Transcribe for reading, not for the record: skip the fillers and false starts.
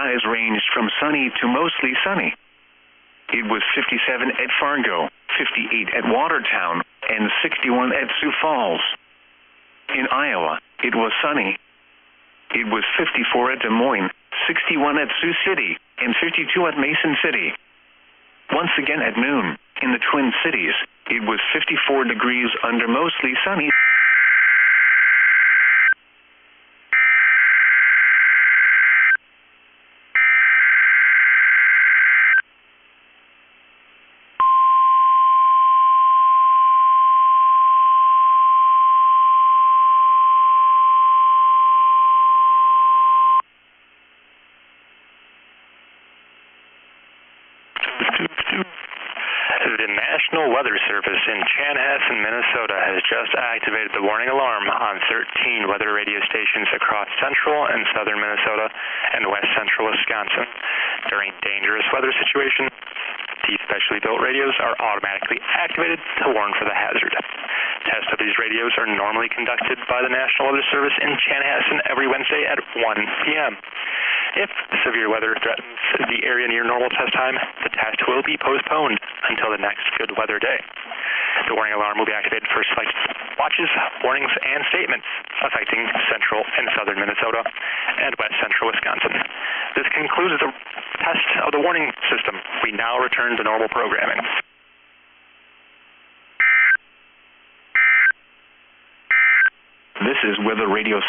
Skies ranged from sunny to mostly sunny. It was 57 at Fargo, 58 at Watertown, and 61 at Sioux Falls. In Iowa, it was sunny. It was 54 at Des Moines, 61 at Sioux City, and 52 at Mason City. Once again at noon, in the Twin Cities, it was 54 degrees under mostly sunny. The National Weather Service in Chanhassen, Minnesota has just activated the warning alarm on 13 weather radio stations across central and southern Minnesota and west central Wisconsin. During dangerous weather situations, these specially built radios are automatically activated to warn for the hazard. Tests of these radios are normally conducted by the National Weather Service in Chanhassen every Wednesday at 1 p.m. If severe weather threatens the area near normal test time, the test will be postponed until the next good weather day. The warning alarm will be activated for select watches, warnings, and statements affecting central and southern Minnesota and west central Wisconsin. This concludes the test of the warning system. We now return to normal programming. This is Weather Radio